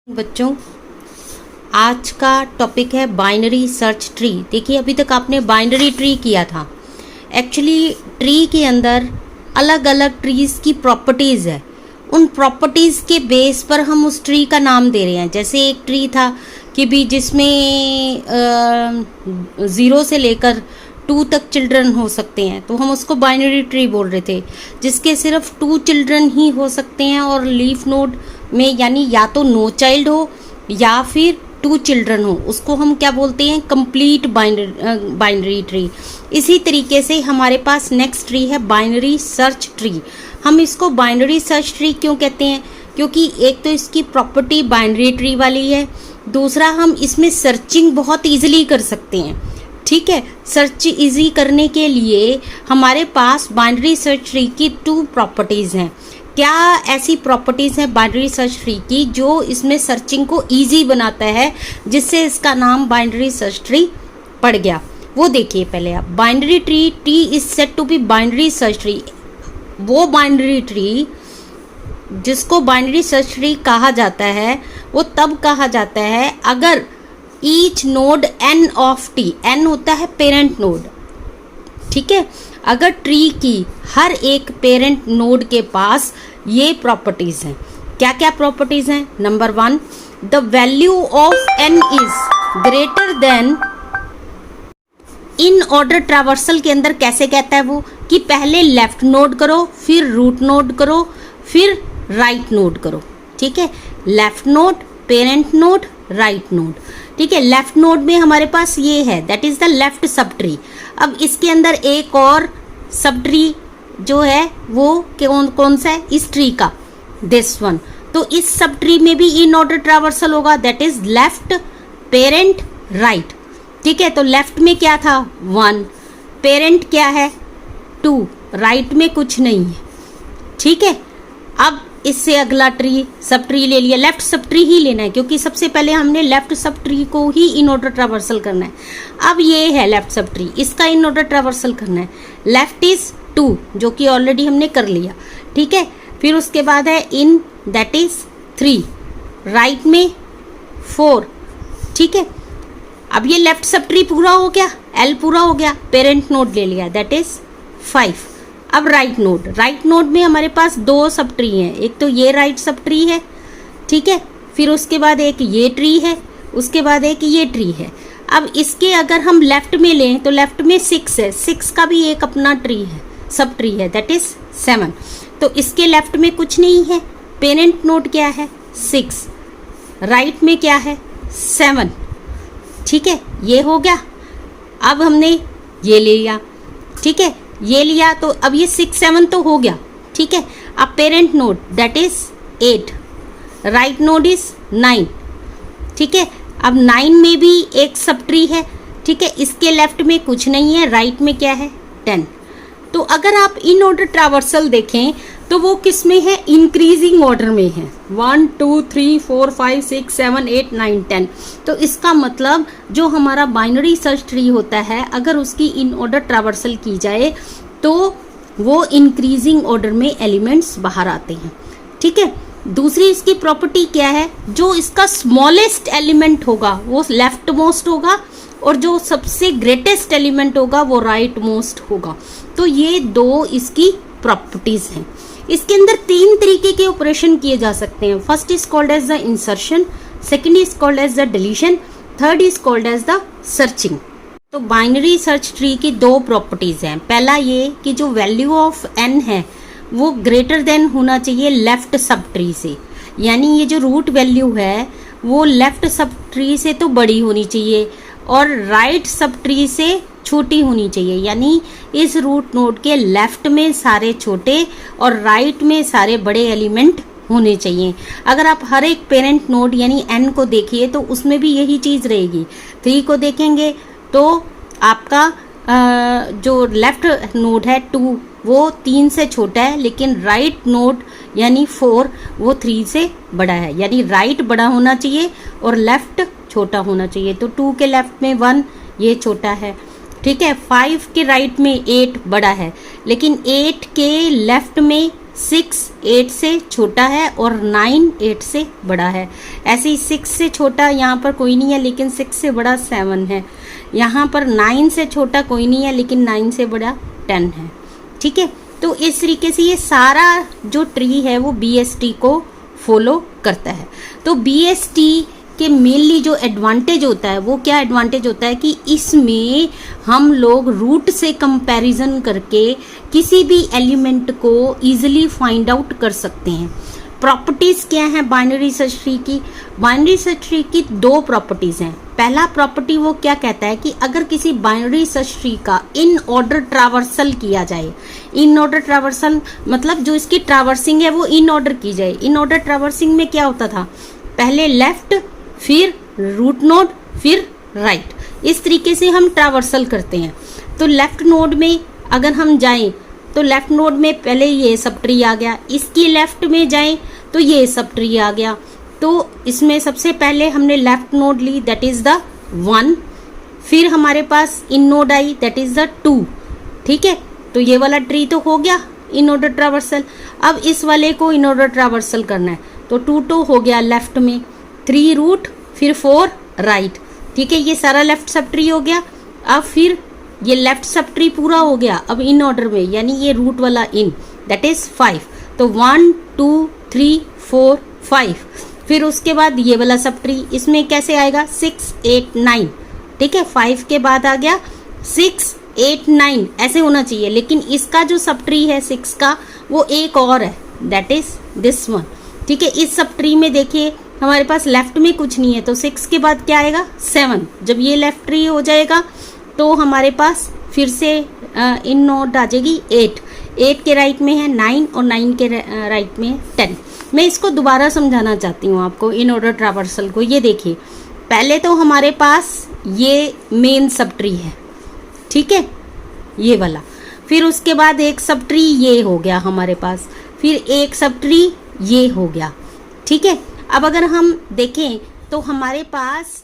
बच्चों, आज का टॉपिक है बाइनरी सर्च ट्री। देखिए, अभी तक आपने बाइनरी ट्री किया था। एक्चुअली ट्री के अंदर अलग अलग ट्रीज की प्रॉपर्टीज़ है। उन प्रॉपर्टीज़ के बेस पर हम उस ट्री का नाम दे रहे हैं। जैसे एक ट्री था कि भी जिसमें 0 से लेकर 2 तक चिल्ड्रन हो सकते हैं, तो हम उसको बाइनरी ट्री बोल रहे थे। जिसके सिर्फ 2 चिल्ड्रन ही हो सकते हैं और लीफ नोड में यानी या तो नो चाइल्ड हो या फिर 2 चिल्ड्रन हो, उसको हम क्या बोलते हैं, कंप्लीट बाइनरी ट्री। इसी तरीके से हमारे पास नेक्स्ट ट्री है बाइनरी सर्च ट्री। हम इसको बाइनरी सर्च ट्री क्यों कहते हैं? क्योंकि एक तो इसकी प्रॉपर्टी बाइनरी ट्री वाली है, दूसरा हम इसमें सर्चिंग बहुत ईजिली कर सकते हैं। ठीक है, सर्च इजी करने के लिए हमारे पास बाइनरी सर्च ट्री की 2 प्रॉपर्टीज़ हैं। क्या ऐसी प्रॉपर्टीज़ हैं बाइनरी सर्च ट्री की जो इसमें सर्चिंग को इजी बनाता है, जिससे इसका नाम बाइनरी सर्च ट्री पड़ गया? वो देखिए पहले आप। Binary tree, T is said to be binary search tree. वो बाइनरी ट्री जिसको बाइनरी सर्च ट्री कहा जाता है, वो तब कहा जाता है अगर each node n of T, n होता है पेरेंट नोड, ठीक है, अगर ट्री की हर एक पेरेंट नोड के पास ये प्रॉपर्टीज हैं। क्या क्या प्रॉपर्टीज हैं? Number 1, the value of n is greater than, in order traversal के अंदर कैसे कहता है वो कि पहले लेफ्ट नोड करो, फिर रूट नोड करो, फिर राइट नोड करो। ठीक है, left node, parent node, right node. ठीक है, लेफ्ट नोड में हमारे पास ये है, that is the left sub tree. अब इसके अंदर एक और सब ट्री जो है वो कौन सा है? इस ट्री का, दिस वन। तो इस सब ट्री में भी इन ऑर्डर ट्रावर्सल होगा, that is left, parent, right. ठीक है, तो लेफ्ट में क्या था? 1, पेरेंट क्या है? 2, राइट में कुछ नहीं है। ठीक है, अब इससे अगला ट्री, सब ट्री ले लिया, लेफ्ट सब ट्री ही लेना है क्योंकि सबसे पहले हमने लेफ्ट सब ट्री को ही इन ऑर्डर ट्रावर्सल करना है। अब ये है लेफ्ट सब ट्री, इसका इन ऑर्डर ट्रावर्सल करना है। लेफ्ट इज 2 जो कि ऑलरेडी हमने कर लिया। ठीक है, फिर उसके बाद है इन, दैट इज 3, राइट में 4। ठीक है, अब ये लेफ्ट सब ट्री पूरा हो गया, एल पूरा हो गया, पेरेंट नोड ले लिया, दैट इज 5। अब राइट नोड, राइट नोड में हमारे पास 2 सब ट्री हैं। एक तो ये राइट सब ट्री है, ठीक है, फिर उसके बाद एक ये ट्री है, उसके बाद एक ये ट्री है। अब इसके अगर हम लेफ्ट में लें तो लेफ्ट में 6 है, 6 का भी एक अपना ट्री है, सब ट्री है, दैट इज 7। तो इसके लेफ्ट में कुछ नहीं है, पेरेंट नोड क्या है? 6, राइट में क्या है? 7। ठीक है, ये हो गया। अब हमने ये ले लिया, ठीक है, ये लिया, तो अब ये 6, 7 तो हो गया। ठीक है, अब parent node that is 8, right node is 9। ठीक है, अब 9 में भी एक सब ट्री है। ठीक है, इसके लेफ्ट में कुछ नहीं है, राइट में क्या है? 10। तो अगर आप इन ऑर्डर ट्रावर्सल देखें तो वो किस में है? इंक्रीजिंग ऑर्डर में है। 1 2 3 4 5 6 7 8 9 10। तो इसका मतलब जो हमारा बाइनरी सर्च ट्री होता है, अगर उसकी इन ऑर्डर ट्रावर्सल की जाए तो वो इंक्रीजिंग ऑर्डर में एलिमेंट्स बाहर आते हैं। ठीक है, दूसरी इसकी प्रॉपर्टी क्या है? जो इसका स्मॉलेस्ट एलिमेंट होगा वो लेफ्ट मोस्ट होगा और जो सबसे ग्रेटेस्ट एलिमेंट होगा वो राइट मोस्ट होगा। तो ये 2 इसकी प्रॉपर्टीज हैं। इसके अंदर 3 तरीके के ऑपरेशन किए जा सकते हैं। First is called as the insertion, second is called as the deletion, third is called as the searching. तो बाइनरी सर्च ट्री की 2 प्रॉपर्टीज हैं। पहला ये कि जो वैल्यू ऑफ n है वो ग्रेटर देन होना चाहिए लेफ्ट सब ट्री से, यानी ये जो रूट वैल्यू है वो लेफ्ट सब ट्री से तो बड़ी होनी चाहिए और राइट सब ट्री से छोटी होनी चाहिए, यानी इस रूट नोड के लेफ्ट में सारे छोटे और राइट में सारे बड़े एलिमेंट होने चाहिए। अगर आप हर एक पेरेंट नोड यानी n को देखिए तो उसमें भी यही चीज़ रहेगी। 3 को देखेंगे तो आपका जो लेफ्ट नोड है 2 वो 3 से छोटा है, लेकिन राइट नोड यानी 4 वो 3 से बड़ा है, यानी राइट बड़ा होना चाहिए और लेफ्ट छोटा होना चाहिए। तो 2 के लेफ्ट में 1 ये छोटा है। ठीक है, 5 के राइट में 8 बड़ा है, लेकिन 8 के लेफ्ट में 6 8 से छोटा है और 9 8 से बड़ा है। ऐसे ही 6 से छोटा यहाँ पर कोई नहीं है, लेकिन 6 से बड़ा 7 है। यहाँ पर 9 से छोटा कोई नहीं है, लेकिन 9 से बड़ा 10 है। ठीक है, तो इस तरीके से ये सारा जो ट्री है वो BST को फॉलो करता है। तो BST के मेनली जो एडवांटेज होता है वो क्या एडवांटेज होता है कि इसमें हम लोग रूट से कंपैरिजन करके किसी भी एलिमेंट को इजीली फाइंड आउट कर सकते हैं। प्रॉपर्टीज क्या है बाइनरी सर्च ट्री की? बाइनरी सर्च ट्री की 2 प्रॉपर्टीज हैं। पहला प्रॉपर्टी वो क्या कहता है कि अगर किसी बाइनरी सर्च ट्री का इन ऑर्डर ट्रावर्सल किया जाए, इन ऑर्डर ट्रावर्सल मतलब जो इसकी ट्रावर्सिंग है वो इन ऑर्डर की जाए। इन ऑर्डर ट्रावर्सिंग में क्या होता था, पहले लेफ्ट, फिर रूट नोड, फिर राइट, इस तरीके से हम ट्रावर्सल करते हैं। तो लेफ्ट नोड में अगर हम जाएं तो लेफ्ट नोड में पहले ये सब ट्री आ गया, इसकी लेफ्ट में जाएं तो ये सब ट्री आ गया। तो इसमें सबसे पहले हमने लेफ्ट नोड ली, दैट इज द 1, फिर हमारे पास इन नोड आई, दैट इज द 2। ठीक है, तो ये वाला ट्री तो हो गया इन ऑर्डर ट्रावर्सल। अब इस वाले को इन ऑर्डर ट्रावर्सल करना है, तो 2 तो हो गया लेफ्ट में, 3 रूट, फिर 4 राइट। ठीक है, ये सारा लेफ्ट सब ट्री हो गया। अब फिर ये लेफ्ट सब ट्री पूरा हो गया अब इन ऑर्डर में, यानी ये रूट वाला इन, दैट इज 5। तो 1 2 3 4 5। फिर उसके बाद ये वाला सब ट्री, इसमें कैसे आएगा 6 8 9। ठीक है, 5 के बाद आ गया 6 8 9, ऐसे होना चाहिए, लेकिन इसका जो सब ट्री है 6 का वो एक और है, दैट इज दिस वन। ठीक है, इस सब ट्री में देखिए हमारे पास लेफ्ट में कुछ नहीं है, तो 6 के बाद क्या आएगा 7। जब ये लेफ्ट ट्री हो जाएगा तो हमारे पास फिर से इन नोड आ जाएगी 8। 8 के राइट में है 9 और 9 के राइट में है 10। मैं इसको दोबारा समझाना चाहती हूँ आपको इन ऑर्डर ट्रावर्सल को। ये देखिए, पहले तो हमारे पास ये मेन सब ट्री है, ठीक है, ये वाला। फिर उसके बाद एक सब ट्री ये हो गया हमारे पास, फिर एक सब ट्री ये हो गया। ठीक है, अब अगर हम देखें तो हमारे पास